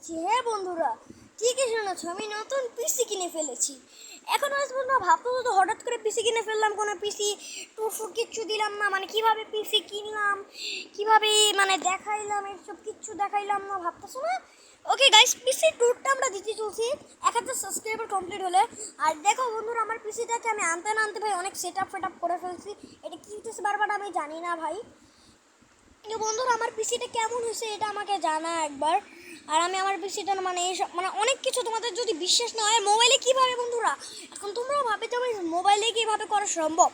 হ্যাঁ বন্ধুরা, ঠিকই শুনেছ, আমি নতুন পিসি কিনে ফেলেছি। এখন আসবো না ভাবতো তো হঠাৎ করে পিসি কিনে ফেললাম, কোনো পিসি টুরফুর কিচ্ছু দিলাম না, মানে কিভাবে পিসি কিনলাম, কিভাবে মানে দেখাইলাম, এইসব কিচ্ছু দেখাইলাম না, ভাবতেছো না? ওকে গাইস, পিসি ট্যুরটা আমরা দিতে চলছি 1000 সাবস্ক্রাইবার কমপ্লিট হলে। আর দেখো বন্ধুরা, আমার পিসিটাকে আমি আনতে না আনতে ভাই অনেক সেট আপ করে ফেলছি। এটা কি হতেছে বারবার আমি জানি না ভাই, কিন্তু বন্ধুরা আমার পিসিটা কেমন হয়েছে এটা আমাকে জানা একবার। আর আমি আমার পিসিটা মানে এইসব মানে অনেক কিছু তোমাদের যদি বিশ্বাস না হয়, মোবাইলে কীভাবে বন্ধুরা, এখন তোমরাও ভাবে যে আমি মোবাইলে কীভাবে করা সম্ভব,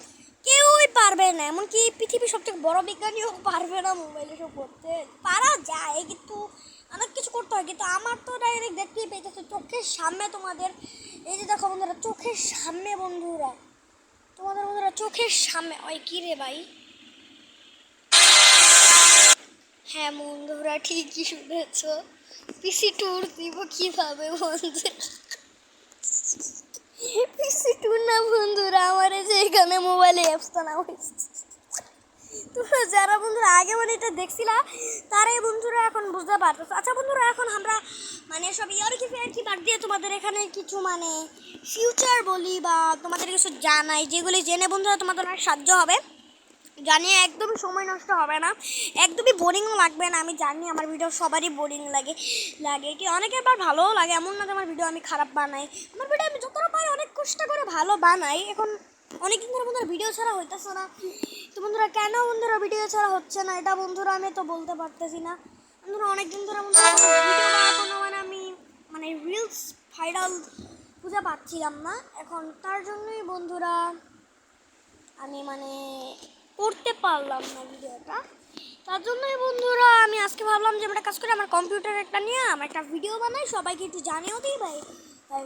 কেউই পারবে না, এমনকি পৃথিবীর সবথেকে বড় বিজ্ঞানীও পারবে না মোবাইলে সব করতে। পারা যায় কিন্তু অনেক কিছু করতে হয়, কিন্তু আমার তো ডাইরেক্ট দেখতেই পেয়েছে চোখের সামনে তোমাদের। এই যে দেখো বন্ধুরা, চোখের সামনে বন্ধুরা, তোমাদের বন্ধুরা চোখের সামনে। ওই কী রে ভাই, হ্যাঁ বন্ধুরা ঠিকই শুনেছ, পিসি ট্যুর দিব কিভাবে বন্ধুরা। পিসি ট্যুর না বন্ধুরা, আমার এই যে এখানে মোবাইলে অ্যাপসটা না হয়েছে। তোমরা যারা বন্ধুরা আগে মানে এটা দেখছিলা তারাই বন্ধুরা এখন বুঝতে পারতো। আচ্ছা বন্ধুরা, এখন আমরা মানে সব ইয়ার্কি বাদ দিয়ে তোমাদের এখানে কিছু মানে ফিউচার বলি বা তোমাদের কিছু জানাই, যেগুলি জেনে বন্ধুরা তোমাদের অনেক সাহায্য হবে। জানিয়ে একদমই সময় নষ্ট হবে না, একদমই বোরিংও লাগবে না। আমি জানি আমার ভিডিও সবারই বোরিং লাগে লাগে কি অনেকের বার ভালোও লাগে, এমন না যে আমার ভিডিও আমি খারাপ বানাই। আমার ভিডিও আমি যতটা পারি অনেক কষ্ট করে ভালো বানাই। এখন অনেকদিন ধরে বন্ধুরা ভিডিও ছাড়া হইতেছে না, তো বন্ধুরা কেন বন্ধুরা ভিডিও ছাড়া হচ্ছে না এটা বন্ধুরা আমি তো বলতে পারতেছি না। বন্ধুরা অনেকদিন ধরে বন্ধুরা ভিডিও বা কোনো মানে আমি মানে রিলস ভাইরাল খুঁজে পাচ্ছিলাম না, এখন তার জন্যই বন্ধুরা আমি মানে করতে পারলাম না ভিডিওটা। তার জন্যই বন্ধুরা আমি আজকে ভাবলাম যে আমরা কাজ করে আমার কম্পিউটার একটা নিয়ে আমার একটা ভিডিও বানাই, সবাইকে একটু জানিয়েও দিই ভাই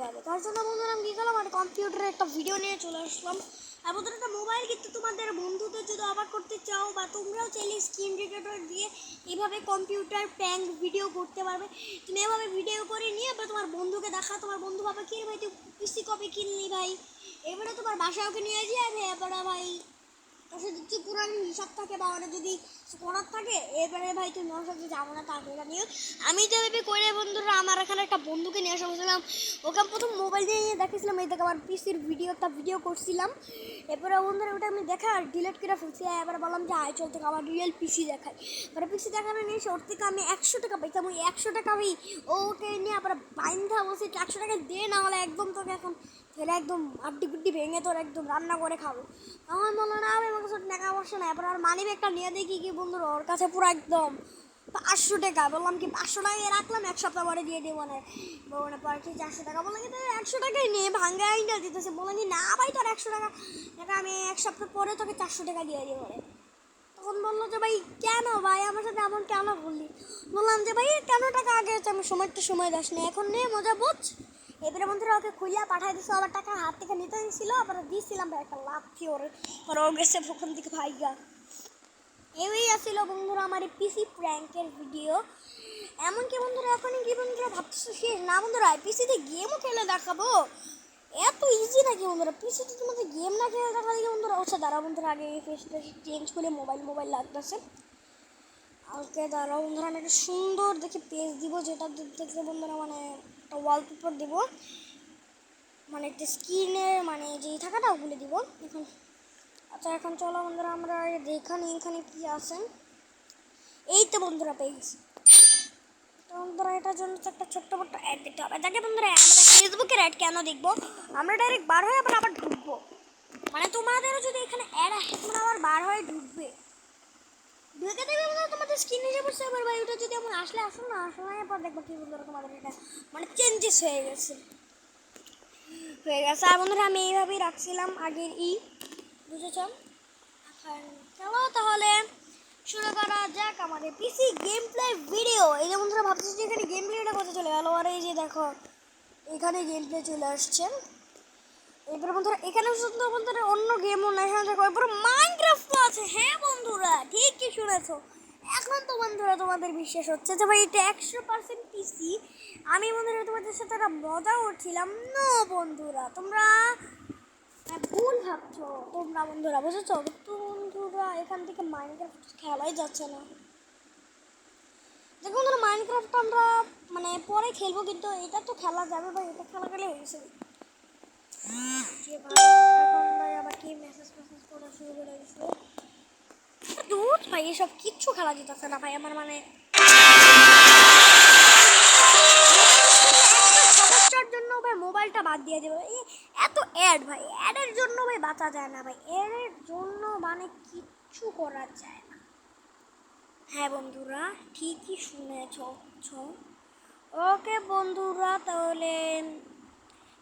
ভাবে। তার জন্য বন্ধুরা আমি কী করলাম, আমার কম্পিউটারে একটা ভিডিও নিয়ে চলে আসলাম। আর বন্ধুরা একটা মোবাইল কিন্তু তোমাদের বন্ধুদের যদি অবাক করতে চাও বা তোমরাও চাইলে স্ক্রিন রেকর্ডার দিয়ে এইভাবে কম্পিউটার প্র্যাঙ্ক ভিডিও করতে পারবে। তুমি এভাবে ভিডিও করে নিয়ে এবার তোমার বন্ধুকে দেখা, তোমার বন্ধু ভাবে কি ভাই তুই পিসি কবে কিনলি ভাই, এবারে তোমার বাসায় ওকে নিয়ে যাবে, এবারে ভাই তোর সাথে যদি পুরান হিসাব থাকে বা অনেক যদি করার থাকে, এবারে ভাই তুমি ওর সাথে যাবো না তাকে নিয়ে। আমি তো ভেবে করে বন্ধুরা আমার এখানে একটা বন্ধুকে নিয়ে আসা বলছিলাম, ওকে আমি প্রথম মোবাইল দিয়ে দেখেছিলাম, এই দেখে আমার পিসির ভিডিও করছিলাম। এরপরে বন্ধুরা ওটা আমি দেখা আর ডিলিট করে ফেলছি। এবার বললাম যে আয় চল থেকে আমার রিয়েল পিসি দেখাই। এবারে পিসি দেখানো নিয়ে এসে ওর থেকে আমি 100 টাকা পাইতাম, ওই 100 টাকা আমি ওকে নিয়ে আবার বাইন্ধা বলছি 100 টাকা দে, না হলে একদম তোকে এখন ফেলে একদম আড্ডি গুড্ডি ভেঙে তোর একদম রান্না করে খাবো। আমার বললো না আমি আমার কাছে টাকা পয়সা না। এবার আর মানি ব্যাগটা নিয়ে দেখি কি বন্ধুরা ওর কাছে পুরো একদম 500 টাকা। বললাম কি 500 টাকায় রাখলাম, এক সপ্তাহ পরে দিয়ে দেবো না। বলে পরে কি 400 টাকা, বললাম কি 100 টাকাই নিয়ে ভাঙ্গা আইনটা দিতেছে। বললাম কি না ভাই তোর 100 টাকা টাকা আমি এক সপ্তাহ পরে তোকে 400 টাকা দিয়ে দিব। তখন বললো যে ভাই কেন ভাই আমার সাথে এমন কেন বললি। বললাম যে ভাই কেন টাকা আগে হচ্ছে আমি সময় দাস না, এখন নিয়ে মজা বুঝ। এবারে বন্ধুরা ওকে খুলিয়া পাঠাই দিচ্ছে, আবার টাকা হাত থেকে নিতে দিয়েছিল, আবার দিয়েছিলাম ভাই একটা লাথি ওর গেছে ওখান থেকে ভাইগা। এই আসছিল বন্ধুরা আমার এই পিসি প্র্যাঙ্কের ভিডিও। এমনকি বন্ধুরা এখন কি বন্ধুরা ভাবতেছো শেষ না বন্ধুরা, পিসিতে গেমও খেলে দেখাবো, এত ইজি নাকি বন্ধুরা পিসিতে তোমাদের গেম না খেলে দেখা দিকে বন্ধুরা। আচ্ছা দাঁড়া বন্ধুরা, আগে এই ফেসটা চেঞ্জ করে মোবাইল লাগতেছে। ওকে দাঁড়াও বন্ধুরা, আমি একটা সুন্দর দেখে পেজ দিব, যেটা দেখতে বন্ধুরা মানে একটা ওয়ালপেপার দিব, মানে একটা স্ক্রিনের মানে যেই থাকাটা ওগুলো দিব এখন। আচ্ছা এখন চলো বন্ধুরা আমরা এখানে কি আছে, এই তো বন্ধুরা পেয়ে গেছি। তো বন্ধুরা এটার জন্য তো একটা ছোট্ট মোট্ট অ্যাড দিতে হবে। দেখে বন্ধুরা আমরা ফেসবুকের অ্যাড কেন দেখবো, আমরা ডাইরেক্ট বার হয়ে আবার ঢুকবো, মানে তোমাদেরও যদি এখানে অ্যাড আসে তোমরা আবার বার হয়ে ঢুকবে, ঢুকে দেখবে বন্ধুরা তোমাদের স্ক্রিনে যে বসে আবার ভাই ওটা যদি এমন আসলে আসুন না আসলে এরপর দেখবো কি বন্ধুরা তোমাদের এটা মানে চেঞ্জেস হয়ে গেছে। আর বন্ধুরা আমি এইভাবেই রাখছিলাম আগের বুঝেছ। এখন চলো তাহলে শুরু করা যাক আমাদের পিসি গেম প্লে ভিডিও। এই যে বন্ধুরা ভাবছি যে এখানে গেম প্লেটা কোথায় চলে গেল, আর এই যে দেখো এখানে গেম প্লে চলে আসছে। এরপরে বন্ধুরা এখানে শুধু বন্ধুরা অন্য গেমও না, এখানে দেখো এরপরে মাইনক্রাফট আছে। হ্যাঁ বন্ধুরা ঠিকই শুনেছো, এখন তো বন্ধুরা তোমাদের বিশ্বাস হচ্ছে যে ভাই এটা 100% পিসি। আমি বন্ধুরা তোমাদের সাথে একটা মজা করছিলাম না বন্ধুরা, তোমরা ভুল ভাবছো, তোমরা বন্ধুরা বুঝেছো তো বন্ধুরা এখান থেকে মাইনক্রাফট খেলাই যাচ্ছে না। দেখুন ধরো মাইনক্রাফট আমরা মানে পরে খেলবো, কিন্তু এটা তো খেলা যাবে ভাই, এটা খেলা গেলে হয়ে গেছে। যে ভাই এখন ভাই আবার কি মেসেজ করা শুরু করে দিয়েছে। দুধ ভাই এসব কিচ্ছু খেলা যেতেছে না ভাই আমার, মানে সমস্যার জন্য ভাই মোবাইলটা বাদ দিয়ে দেবে। এত অ্যাড ভাই, অ্যাডের জন্য ভাই বাঁচা যায় না ভাই, অ্যাডের জন্য মানে কিচ্ছু করা যায় না। হ্যাঁ বন্ধুরা ঠিকই শুনেছ। ওকে বন্ধুরা তাহলে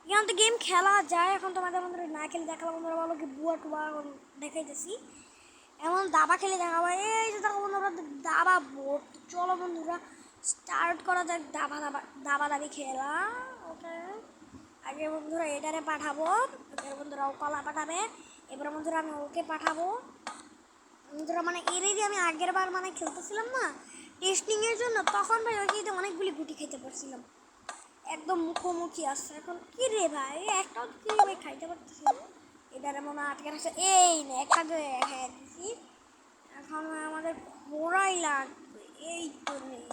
এখান তো গেম খেলা যায়, এখন তোমাদের বন্ধুরা না খেলে দেখাবো বন্ধুরা, বলো কি বুয়া টুয়া দেখাইতেছি, এমন দাবা খেলে দেখাবো। এই যে দেখো বন্ধুরা দাবা বোর্ড, চলো বন্ধুরা স্টার্ট করা যাক দাবা দাবি খেলা। ওকে আগে বন্ধুরা এটারে পাঠাবো, এবার বন্ধুরা ও পালা পাঠাবে, এবার বন্ধুরা আমি ওকে পাঠাবো। বন্ধুরা মানে এর যে আমি আগের বার মানে খেলতেছিলাম না টেস্টিংয়ের জন্য, তখন ভাই ওই অনেকগুলি গুটি খেতে পারছিলাম, একদম মুখোমুখি আসছে। এখন কি রে ভাই একটাও কি ভাই খাইতে পারতেছি না, এটারে মনে আটকে রাখছে। এই না একটা হ্যাঁ দিছি, এখন আমাদের ঘোরাই লাগবে। এই তো নেই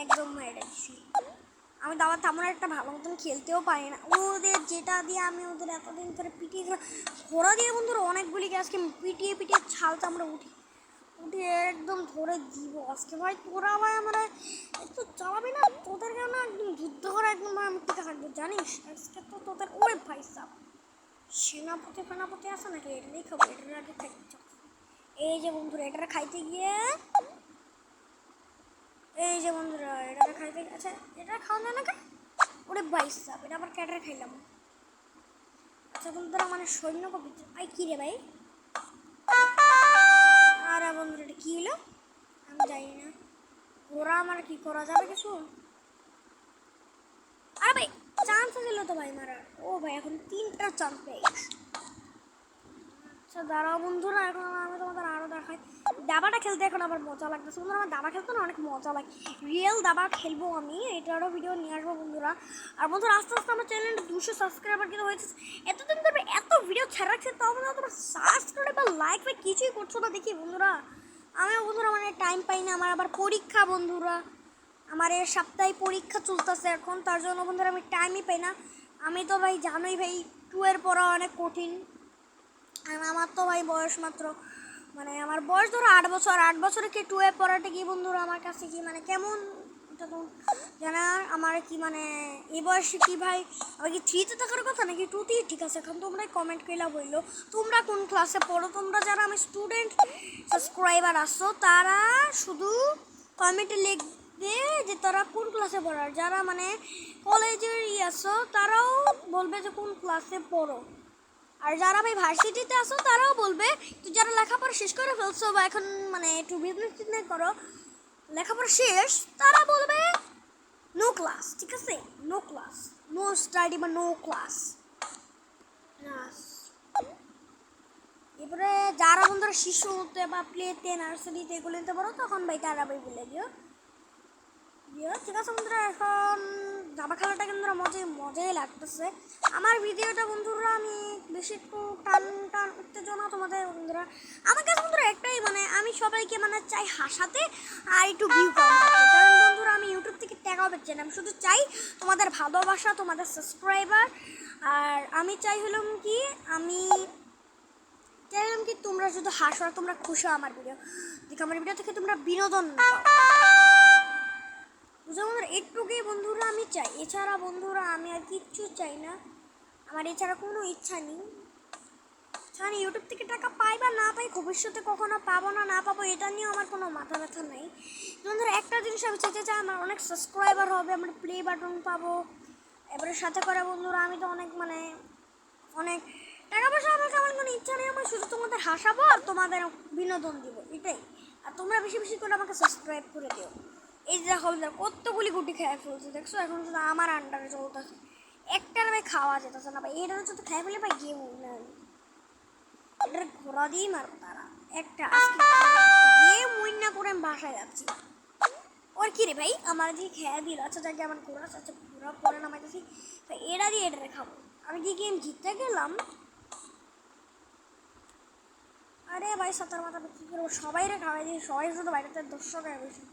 একদম মেরে দিছি। আমি দাবা তেমন একটা ভালো মতন খেলতেও পারি না, ওদের যেটা দিয়ে আমি ওদের এতদিন ধরে পিটিয়ে ঘোড়া দিয়ে বন্ধুরা অনেকগুলি আজকে পিটিয়ে ছালতে আমরা উঠিয়ে একদম ধরে দিব আজকে ভাই। তোরা ভাই আমরা একটু চালাবি না, তোদের কেন একদম যুদ্ধ করে একদম ভাই আমি টিকে থাকবো জানিস আজকে তো তোদের। ওরে ভাই সাপ সেনাপতি আছে নাকি, এটাই খাবো, এটার আগে খাইতে। এই যে বন্ধুরা এটা খাইতে গিয়ে, এই যে বন্ধুরা এটা খাইতে, আচ্ছা এটা খাওয়া যায় নাকি, ওরে ভাই সাপ এটা আবার ক্যাটারে খাইলাম। আচ্ছা বন্ধুরা মানে সৈন্য কবি ভাই কী রে ভাই, আর বন্ধুরা এটা কী হলো আমি জানি না, ওরা আমার কি করা যাবে কিছু। আরে ভাই চান্স দিল তো ভাই মারার, ও ভাই এখন 3টা চান্স পেয়ে গেছে। আচ্ছা দাঁড়াও বন্ধুরা এখন আমি তোমাদের আরও দেখাই, দাবাটা খেলতে এখন আবার মজা লাগতেছে বন্ধুরা, আমার দাবা খেলতে না অনেক মজা লাগে, রিয়েল দাবা খেলবো আমি, এটারও ভিডিও নিয়ে আসবো বন্ধুরা। আর বন্ধুরা আস্তে আস্তে আমার চ্যানেলটা 200 সাবস্ক্রাইবার কিন্তু হয়েছে, এতদিন ধরে এত ভিডিও ছেড়ে রাখছে, তাও বন্ধুরা তোমার সাবস্ক্রাইব বা লাইক বা কিছুই করছো না দেখি বন্ধুরা। আমিও বন্ধুরা মানে টাইম পাই না, আমার আবার পরীক্ষা বন্ধুরা, আমার এর সপ্তাহে পরীক্ষা চলতেছে এখন, তার জন্য বন্ধুরা আমি টাইমই পাই না। আমি তো ভাই জানোই ভাই 2 এর পড়া অনেক কঠিন, আর আমার তো ভাই বয়স মাত্র মানে আমার বয়স ধরো 8 বছর, 8 বছরে কি 2 এ পড়াটা কি বন্ধুরা আমার কাছে কি মানে কেমন, এটা তো জানা আমার কি মানে এই বয়সে কি ভাই আমার কি 3তে থাকার কথা নাকি 2তেই ঠিক আছে। এখন তোমরা কমেন্ট কইলা বললো তোমরা কোন ক্লাসে পড়ো, তোমরা যারা আমি স্টুডেন্ট সাবস্ক্রাইবার আসছো তারা শুধু কমেন্টে লিখবে যে তারা কোন ক্লাসে পড়ো, আর যারা মানে কলেজের আসছো তারাও বলবে যে কোন ক্লাসে পড়ো, আর যারা ভাই ভার্সিটিতে আসো তারাও বলবে, তো যারা লেখাপড়া শেষ করে ফেলছো বা এখন মানে একটু বিজনেস করো লেখাপড়া শেষ, তারা বলবে নো ক্লাস, ঠিক আছে নো ক্লাস, নো স্টাডি বা নো ক্লাস। এবারে যারা বন্ধুরা শিশুতে বা প্লেতে নার্সারিতে এগুলো নিতে পারো তখন ভাই তারা ভাই বলে দিও, ঠিক আছে বন্ধুরা। এখন দাবা খেলাটা কিন্তু মজাই লাগতেছে আমার ভিডিওটা বন্ধুরা, আমি বেশি একটু টান উত্তেজনা তোমাদের বন্ধুরা, আমার কাছে বন্ধুরা একটাই মানে আমি সবাইকে মানে চাই হাসাতে আর একটু ভিউ কামাতে, কারণ বন্ধুরা আমি ইউটিউব থেকে টাকাও পাচ্ছি না, আমি শুধু চাই তোমাদের ভালোবাসা, তোমাদের সাবস্ক্রাইবার, আর আমি চাই হলাম কি আমি চাইলাম কি তোমরা শুধু হাসো আর তোমরা খুশি আমার ভিডিও দেখো, আমার ভিডিও থেকে তোমরা বিনোদন বুঝো বন্ধুরা, একটুকুই বন্ধুরা আমি চাই, এছাড়া বন্ধুরা আমি আর কিচ্ছু চাই না, আমার এছাড়া কোনো ইচ্ছা নেই। আমি ইউটিউব থেকে টাকা পাই বা না পাই, ভবিষ্যতে কখনো পাবো না পাবো এটা নিয়েও আমার কোনো মাথা ব্যথা নেই বন্ধুরা। একটা জিনিস আমি চাই আমার অনেক সাবস্ক্রাইবার হবে, আমার প্লে বাটন পাবো, এবারে সাথে করে বন্ধুরা আমি তো অনেক মানে অনেক টাকা পয়সা আমার আমার কোনো ইচ্ছা নেই, আমার শুধু তোমাদের হাসাবো আর তোমাদের বিনোদন দিব এটাই, আর তোমরা বেশি বেশি করে আমাকে সাবস্ক্রাইব করে দিও। এই যে দেখো কতগুলি গুটি খেয়ে ফেলছে দেখছো, এখন শুধু আমার আন্ডারে চলতেছে, একটার ভাই খাওয়া যেতেছে না ভাই, এটার যদি খেয়ে ফেলে ভাই গেম না, এটার ঘোরা দিয়েই মারবো তারা একটা, আজকে গেম উইন না করে আমি বাসায় যাচ্ছি। ওর কি রে ভাই আমার দিয়ে খেয়ে দিল, আচ্ছা যাকে আমার ঘোরা, আচ্ছা ঘোরা পরে নামাইতেছি ভাই, এরা দিয়ে এটা খাবো, আমি কি গেম জিততে গেলাম। আরে ভাই সাঁতার মাথা কী করবো, সবাই রে খাওয়াই দিই, সবাই শুধু বাইরেতে দর্শক হয়ে বসে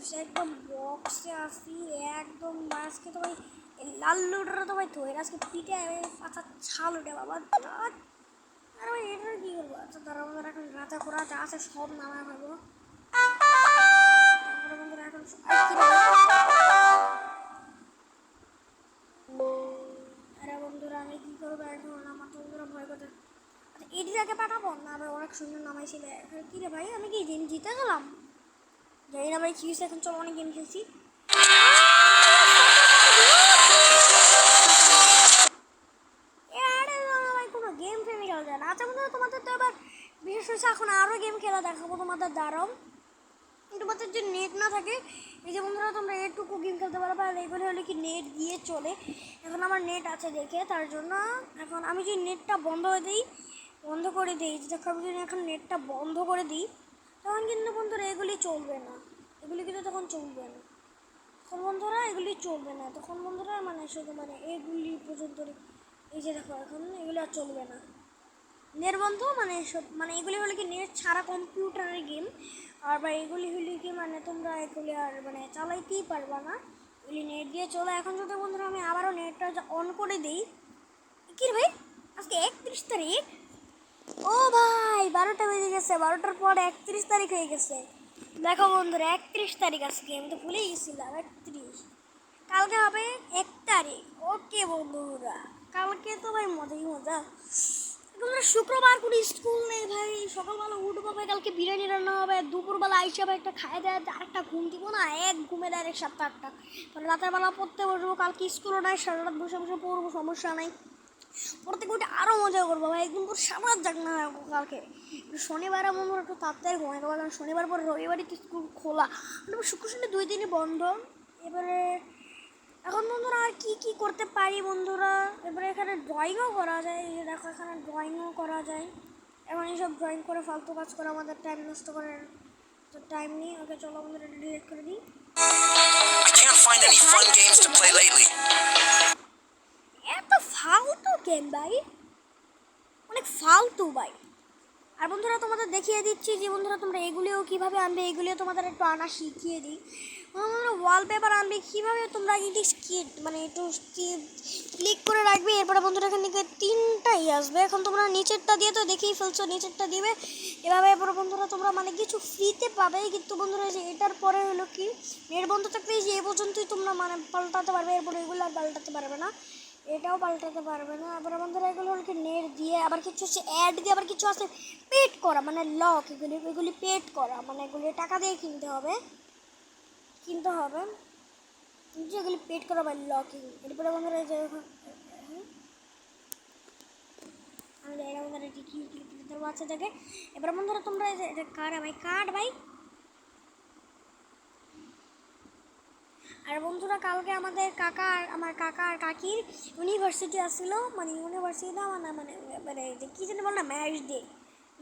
সে একদম বক্সে আসি একদম আজকে তো ভাই এই লাল লুডোটা তো ভাই ধরে আজকে পিঠে আচ্ছা ছাল উঠে বাবা। আর ভাই এটা কী করবো, আচ্ছা তারা আমাদের এখন রাতে খোরা যা আছে সব নামায় ভাবো। তারপরে এখন আরে বন্ধুরা আমি কী করবো এখন, আমার তো বন্ধুরা ভয় করতে। আচ্ছা এটির আগে পাঠাবো না, আবার অনেক সুন্দর নামাইছিল। কী রে ভাই আমি কি গেম জিতে গেলাম, জানি না ভাই কী হয়েছে। এখন চলো অনেক গেম খেলছি। ভাই কোনো গেম ফেমে খেলা যায় না। আচ্ছা বন্ধুরা তোমাদের তো এবার বিশেষ হয়েছে এখন আরও গেম খেলা দেখাবো তোমাদের দ্বারাও। তোমাদের যে নেট না থাকে এই যে বন্ধুরা তোমরা এটুকু গেম খেলতে পারো, আর এগুলো হলে কি নেট দিয়ে চলে। এখন আমার নেট আছে দেখে তার জন্য এখন আমি যদি নেটটা বন্ধ করে দিই দেখো, আমি যদি এখন নেটটা বন্ধ করে দিই তখন কিন্তু বন্ধুরা এগুলি চলবে না, এগুলি কিন্তু তখন চলবে না। তখন বন্ধুরা এগুলি চলবে না, তখন বন্ধুরা মানে শুধু মানে এগুলি পর্যন্ত এই যে দেখো এখন এগুলি আর চলবে না। নেট বন্ধ মানে সব মানে এগুলি হলে কি নেট ছাড়া কম্পিউটারের গেম, আর বা এগুলি হলে কি মানে তোমরা এগুলি আর মানে চালাইতেই পারবা না, এগুলি নেট দিয়ে চলে। এখন যদি বন্ধুরা আমি আবারও নেটটা অন করে দিই, কি ভাই আজকে 31 তারিখ, ও ভাই 12টা বেজে গেছে, 12টার পর 31 তারিখ হয়ে গেছে। দেখো বন্ধুরা 31 তারিখ আজকে, আমি তো ভুলেই গেছিলাম 31, কালকে হবে 1 তারিখ। ওকে বন্ধুরা কালকে তো ভাই মজাই মজা। শুক্রবার কোনো স্কুল নেই ভাই, সকালবেলা উঠবো ভাই, কালকে বিরিয়ানি রান্না হবে, দুপুরবেলা আইসা ভাই একটা খাই দেয়, আরেকটা ঘুম দিব না, এক ঘুমে ডাইরেক্ট 7টা 8টা, তাহলে রাতের বেলা পড়তে বসবো, কালকে স্কুলও নাই, সারা রাত বসে বসে পড়বো, সমস্যা নাই। পড়তে উঠে আরও মজা করবো ভাই, একদম পুরো সারা রাত জাগ না কালকে। শনিবারে মনে হয় একটু তাড়াতাড়ি ঘুমাই দেবো, কারণ শনিবার পর রবিবারই তো স্কুল খোলা, শুক্র শনি 2 দিনই বন্ধ। এবারে এখন বন্ধুরা আর কি কি করতে পারি বন্ধুরা, এবারে এখানে ড্রয়িংও করা যায়, এই যে দেখো এখানে ড্রয়িংও করা যায়। এখন এইসব ড্রয়িং করে ফালতু কাজ করে আমাদের টাইম নষ্ট করার তো টাইম নেই। ওকে চলো আমাদের এটা ডিলিট করে দিই। এত ফালতু গেম ভাই, অনেক ফালতু ভাই। আর বন্ধুরা তোমাদের দেখিয়ে দিচ্ছি যে বন্ধুরা তোমরা এগুলিও কীভাবে আনবে, এগুলিও তোমাদের একটু আনা শিখিয়ে দিই। ওয়ালপেপার আনবে কীভাবে, তোমরা এটি মানে একটু ক্লিক করে রাখবে, এরপরে বন্ধুরা এখান থেকে 3টাই আসবে। এখন তোমরা নিচেরটা দিয়ে তো দেখেই ফেলছো, নিচেরটা দিবে এভাবে, এরপরে বন্ধুরা তোমরা মানে কিছু ফ্রিতে পাবে। কিন্তু বন্ধুরা যে এটার পরে হলো কি নেট বন্ধ থাকলে যে এ পর্যন্তই তোমরা মানে পাল্টাতে পারবে, এরপরে এগুলো আর পাল্টাতে পারবে না, এটাও পাল্টাতে পারবে না। আবার বন্ধুরা এগুলো হলো কি নেট দিয়ে, আবার কিছু হচ্ছে অ্যাড দিয়ে, আবার কিছু আছে পেড করা মানে লক, এগুলি পেড করা মানে এগুলি টাকা দিয়ে কিনতে হবে যেগুলি পেড করা বা লকিং। এরপরে বন্ধুরা এই যে আমি এরা বন্ধুরা কি বাচ্চা থাকে। এবার বন্ধুরা তোমরা এটা কার্ড ভাই। আর বন্ধুরা কালকে আমার কাকা আর কাকির ইউনিভার্সিটি আসছিলো, মানে ইউনিভার্সিটি না মানে মানে কী জানি বল না,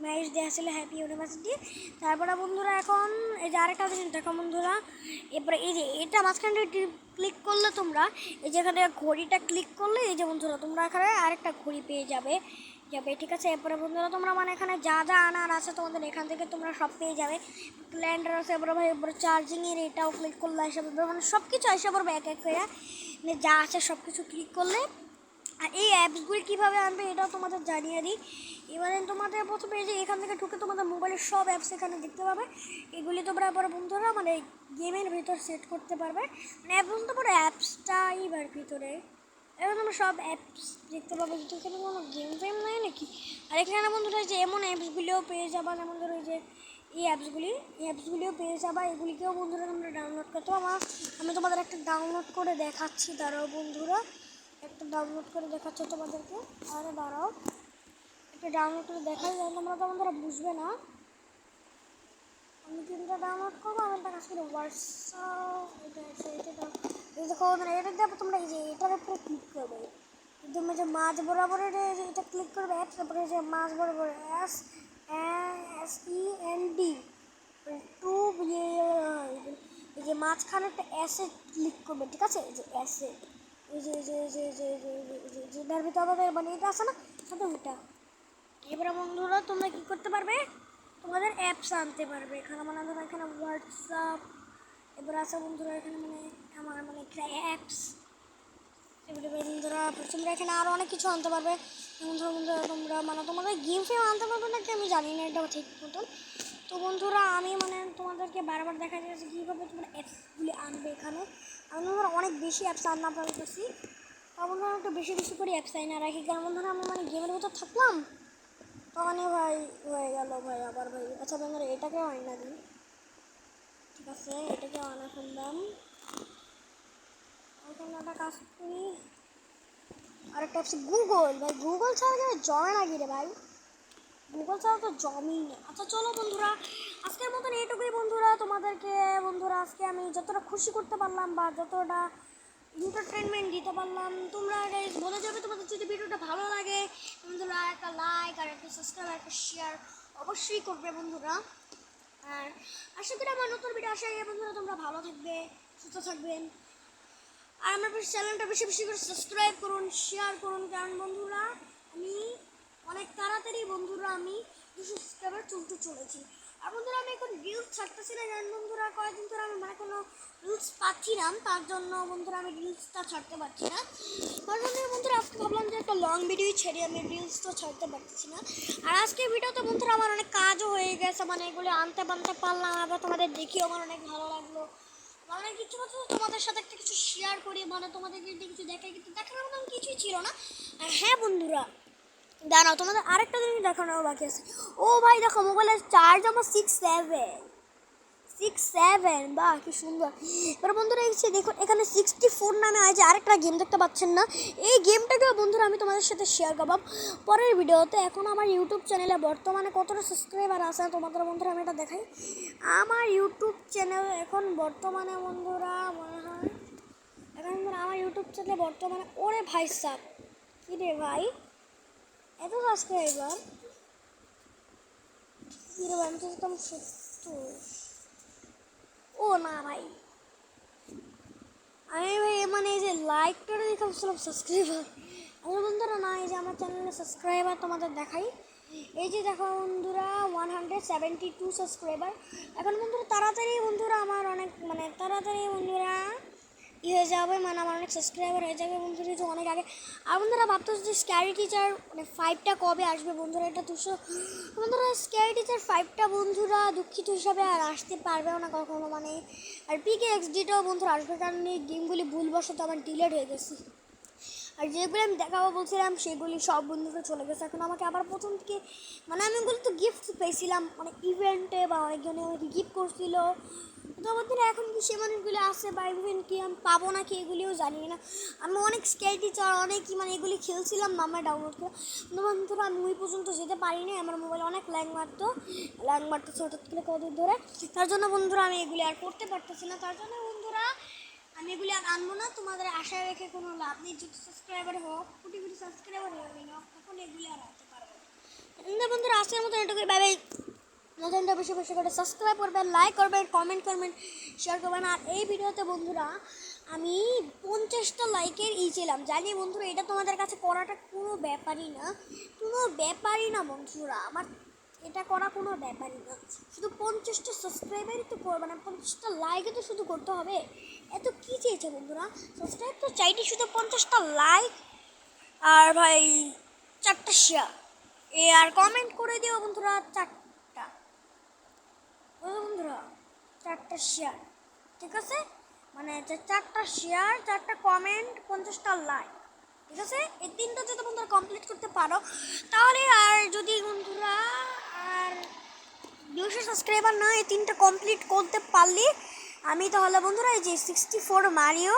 ম্যারেজ ডে আসলে হ্যাপি ইউনিভার্সিটি। তারপরে বন্ধুরা এখন এই যে আরেকটা জিনিস দেখো বন্ধুরা, এরপরে এই যে এটা মাঝখানে ক্লিক করলে তোমরা এই যে এখানে ঘড়িটা ক্লিক করলে এই যে বন্ধুরা তোমরা এখানে আরেকটা ঘড়ি পেয়ে যাবে, ঠিক আছে। এরপরে বন্ধুরা তোমরা মানে এখানে যা যা আনার আছে তোমাদের এখান থেকে তোমরা সব পেয়ে যাবে। ক্যালেন্ডার আছে, এরপরে ভাই এরপরে চার্জিংয়ের এটাও ক্লিক করলে এসে মানে সব কিছু এসে পড়বে এক এক করে, মানে যা আছে সব কিছু ক্লিক করলে। আর এই অ্যাপসগুলি কীভাবে আনবে এটাও তোমাদের জানিয়ে দিই। এবারে তোমাদের প্রথমে এই যে এখান থেকে ঢুকে তোমাদের মোবাইলের সব অ্যাপস এখানে দেখতে পাবে, এগুলি তোমরা পরে বন্ধুরা মানে গেমের ভিতর সেট করতে পারবে, মানে অ্যাপ বলতে পারো অ্যাপসটাই ভিতরে এবার তোমরা সব অ্যাপস দেখতে পাবে, কিন্তু এখানে কোনো গেম নাই নাকি। আর এখানে বন্ধুরা যে এমন অ্যাপসগুলিও পেয়ে যাবা, যেমন ধরো এই যে এই অ্যাপসগুলিও পেয়ে যাবা, এগুলিকেও বন্ধুরা তোমরা ডাউনলোড করতে পারো। আমি তোমাদের একটা ডাউনলোড করে দেখাচ্ছি, দাঁড়াও বন্ধুরা একটা ডাউনলোড করে দেখাচ্ছি তোমাদেরকে। আরে দাঁড়াও একটা ডাউনলোড করে দেখাই, তোমরা তো বন্ধুরা বুঝবে না। আমি তিনটা ডাউনলোড করবো, আমি একটা কাজ করি হোয়াটসঅ্যাপ, দেখো এটা দেবো তোমরা এই যে এটার উপরে ক্লিক করবে, একদম এই যে মাঝ বরাবর এটা ক্লিক করবে অ্যাপস, তারপরে যে মাঝ বরাবর SEND টু এই যে মাঝখানে একটা অ্যাসে ক্লিক করবে, ঠিক আছে। এই যে অ্যাসে এই যে যেটার ভিতরে আমাদের মানে এটা আছে না সাথে ওইটা, এবারে বন্ধুরা তোমরা কি করতে পারবে, তোমাদের অ্যাপস আনতে পারবে এখানে, মানে ধরো এখানে হোয়াটসঅ্যাপ, এবার আছে বন্ধুরা এখানে মানে আমার মানে অ্যাপস, এবারে বন্ধুরা তোমরা এখানে আরও অনেক কিছু আনতে পারবে। যেমন ধরো বন্ধুরা তোমরা মানে তোমাদের গেম ফেম আনতে পারবে নাকি আমি জানি না এটা ঠিক মতন। তো বন্ধুরা আমি মানে তোমাদেরকে বারবার দেখা যাচ্ছে কীভাবে তোমরা অ্যাপসগুলি আনবে এখানে। আমি বন্ধুরা অনেক বেশি অ্যাপস আনা পারতেছি, তা বন্ধুরা একটু বেশি বেশি করে অ্যাপস আইনা রাখি, কারণ বন্ধুরা আমি মানে গেমের ভিতর থাকলাম তখনই ভাই হয়ে গেল ভাই আবার ভাই। আচ্ছা বন্ধুরা এটাকেও আয়না দিই, ঠিক আছে এটাকেও আনা ফেললাম, ওখানে একটা কাজ করি। আরেকটা হচ্ছে গুগল, ভাই গুগল ছাড়া কেউ জমে না কি রে ভাই, গুগল ছাড়া তো জমেই না। আচ্ছা চলো বন্ধুরা আজকের মতন এইটুকুই বন্ধুরা, তোমাদেরকে বন্ধুরা আজকে আমি যতটা খুশি করতে পারলাম বা যতটা এন্টারটেনমেন্ট দিতে পারলাম, তোমরা গাইস বলে যাবে তোমাদের যদি ভিডিওটা ভালো লাগে বন্ধুরা একটা লাইক আর একটা সাবস্ক্রাইব আর একটা শেয়ার অবশ্যই করবে বন্ধুরা। আর আশা করি আমার নতুন ভিডিও আসার আগে বন্ধুরা তোমরা ভালো থাকবে, সুস্থ থাকবেন, আর আমার চ্যানেলটা বেশি বেশি করে সাবস্ক্রাইব করুন, শেয়ার করুন, কারণ বন্ধুরা আমি অনেক তাড়াতাড়ি বন্ধুরা আমি 200 সাবস্ক্রাইবার তুলতে চলেছি। আর বন্ধুরা আমি এখন রিলস ছাড়তেছি না, কারণ বন্ধুরা কয়েকদিন ধরে আমি মানে কোনো রিলস পাচ্ছি না, তার জন্য বন্ধুরা আমি রিলসটা ছাড়তে পারছি না। তার জন্য বন্ধুরা আজকে ভাবলাম যে একটা লং ভিডিও ছেড়ে আমি রিলসটা ছাড়তে পারতেছি না। আর আজকের ভিডিওতে বন্ধুরা আমার অনেক কাজও হয়ে গেছে, মানে এগুলো আনতে পারলাম, আবার তোমাদের দেখিও আমার অনেক ভালো লাগলো। মানে কিছু কথা তোমাদের সাথে একটা কিছু শেয়ার করি, মানে তোমাদের যদি কিছু দেখে কিন্তু দেখানোর মতন কিছুই ছিল না। আর হ্যাঁ বন্ধুরা দাঁড়াও তোমাদের আরেকটা জিনিস দেখানো বাকি আছে। ও ভাই দেখো মোবাইলের চার্জ আমার 6.7, বাহ কি সুন্দর। এবার বন্ধুরা এসে দেখুন এখানে 64 নামে আছে আরেকটা গেম দেখতে পাচ্ছেন না, এই গেমটাকেও বন্ধুরা আমি তোমাদের সাথে শেয়ার করব পরের ভিডিওতে। এখন আমার ইউটিউব চ্যানেলে বর্তমানে কতটা সাবস্ক্রাইবার আছে তোমাদের বন্ধুরা আমি এটা দেখাই। আমার ইউটিউব চ্যানেল এখন বর্তমানে বন্ধুরা মনে হয় এখন বন্ধুরা আমার ইউটিউব চ্যানেলে বর্তমানে ওরে ভাই সাব কী রে ভাই এত সাবস্ক্রাইবার কী রে ভাই, আমি তো একদম 70। ও না ভাই আমি ভাই মানে এই যে লাইকটা দেখে ভাবছিলাম সাবস্ক্রাইবার, আমার বন্ধুরা না এই যে আমার চ্যানেলে সাবস্ক্রাইবার তোমাদের দেখাই, এই যে দেখো বন্ধুরা 172 সাবস্ক্রাইবার। এখন বন্ধুরা তাড়াতাড়ি বন্ধুরা আমার অনেক মানে তাড়াতাড়ি বন্ধুরা হয়ে যাবে, মানে আমার অনেক সাবস্ক্রাইবার হয়ে যাবে বন্ধুরা তো অনেক আগে। আর বন্ধুরা ভাবতেছি যে স্ক্যারি টিচার মানে 5টা কবে আসবে বন্ধুরা, এটা 200 বন্ধুরা স্ক্যারি টিচার 5টা বন্ধুরা দুঃখিত হিসাবে আর আসতে পারবেও না কখনো, মানে আর PKXD-টাও বন্ধুরা আসবে, কারণ এই গেমগুলি ভুলবশত আমার ডিলেট হয়ে গেছে। আর যেগুলো আমি দেখাবো বলছিলাম সেগুলি সব বন্ধুরা চলে গেছে। এখন আমাকে আবার প্রথম থেকে মানে আমি ওগুলো তো গিফট পেয়েছিলাম অনেক ইভেন্টে বা অনেকজনে আমাকে গিফট করছিল, তো আমাদের এখন কি সে মানুষগুলি আসে বা ইভেন্ট কি আমি পাবো না কি এগুলিও জানি না। আমি অনেক স্ক্যারি টিচার অনেকই মানে এগুলি খেলছিলাম নামে ডাউনলোড করে, কিন্তু বন্ধুরা আমি ওই পর্যন্ত যেতে পারিনি, আমার মোবাইলে অনেক ল্যাং মারতেছে হঠাৎ করে কদিন ধরে, তার জন্য বন্ধুরা আমি এগুলি আর করতে পারতেছি না। তার জন্য বন্ধুরা আমি এগুলি আর আনবো না, তোমাদের আশায় রেখে কোনো লাভ নেই, যত সাবস্ক্রাইবার হোক কোটি কোটি সাবস্ক্রাইবার হবে না তখন এগুলি আর আনতে পারবো না। বন্ধুরা আজকের মতো এটুকুই, বাই বাই। নতুনটা বেশি বেশি করে সাবস্ক্রাইব করবেন, লাইক করবেন, কমেন্ট করবেন, শেয়ার করবেন। আর এই ভিডিওতে বন্ধুরা আমি 50টা লাইকের ছিলাম, জানি বন্ধুরা এটা তোমাদের কাছে করাটা কোনো ব্যাপারই না বন্ধুরা, আমার এটা করা কোনো ব্যাপারই না, শুধু 50টা সাবস্ক্রাইবারই তো মানে 50টা লাইকই তো শুধু করতে হবে, এত কী চেয়েছে বন্ধুরা, সাবস্ক্রাইব তো চাইটি শুধু 50টা লাইক আর ভাই 4টা শেয়ার আর কমেন্ট করে দিও বন্ধুরা, 4টা বন্ধুরা 4টা শেয়ার, ঠিক আছে, মানে 4টা শেয়ার 4টা কমেন্ট 50টা লাইক, ঠিক আছে, এই 3টা যদি বন্ধুরা কমপ্লিট করতে পারো তাহলে, আর যদি বন্ধুরা আর 200 সাবস্ক্রাইবার না এই 3টা কমপ্লিট করতে পারলে আমি তাহলে বন্ধুরা এই যে 64 মারিও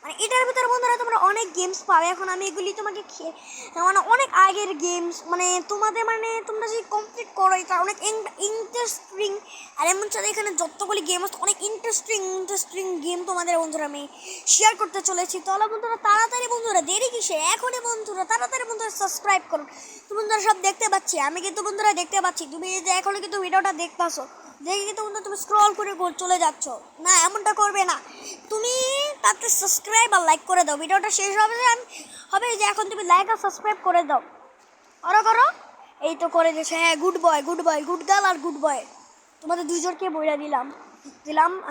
মানে এটার ভিতরে বন্ধুরা তোমরা অনেক গেমস পাবে। এখন আমি এগুলি তোমাকে মানে অনেক আগের গেমস মানে তোমাদের মানে তোমরা যদি কমপ্লিট করো এটা অনেক ইন্টারেস্টিং, আর এমন সাথে এখানে যতগুলি গেম আছে অনেক ইন্টারেস্টিং গেম তোমাদের বন্ধুরা আমি শেয়ার করতে চলেছি। তাহলে বন্ধুরা তাড়াতাড়ি বন্ধুরা দেরি কিসে, এখনই বন্ধুরা তাড়াতাড়ি বন্ধুরা সাবস্ক্রাইব করুন। তো বন্ধুরা সব দেখতে পাচ্ছি, আমি কিন্তু বন্ধুরা দেখতে পাচ্ছি, তুমি যে এখনও কিন্তু ভিডিওটা দেখতেছো, দেখে কিন্তু বন্ধুরা তুমি স্ক্রল করে চলে যাচ্ছ না, এমনটা করবে না, তুমি তাতে সাবস্ক্রাইব আর লাইক করে দাও, ভিডিওটা শেষ হবে যে এখন তুমি লাইক আর সাবস্ক্রাইব করে দাও, করো এই তো করে দিয়েছে। হ্যাঁ, good boy, good boy, good girl আর গুড বয়, তোমাদের দুইজনকে বইরা দিলাম।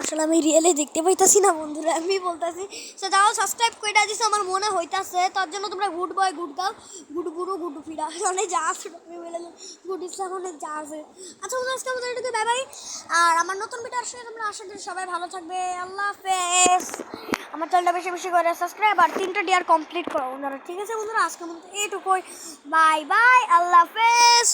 আসলে আমি রিয়েলে দেখতে পাইতাছি না বন্ধুরা, আমি বলতাছি সে যাও সাবস্ক্রাইব কইরা দিছে, আমার মনে হইতাছে তার জন্য তোমরা good boy, good girl, good গুরু, গুড ফিরা অনেক যা আছে, আমি বলে গুড ইসলাম অনেক যা আছে। আচ্ছা বন্ধু, আজকে আমাদের এটুকু, বাই বাই। আর আমার নতুন ভিডিও আসলে তোমরা আশা করি সবাই ভালো থাকবে। আল্লাহ হাফেজ। আমার চ্যানেলটা বেশি বেশি করে সাবস্ক্রাইব আর 3টা ডিয়ার কমপ্লিট করো বন্ধুরা, ঠিক আছে বন্ধুরা? আজকে মতো এইটুকুই, বাই বাই, আল্লাহ হাফেজ।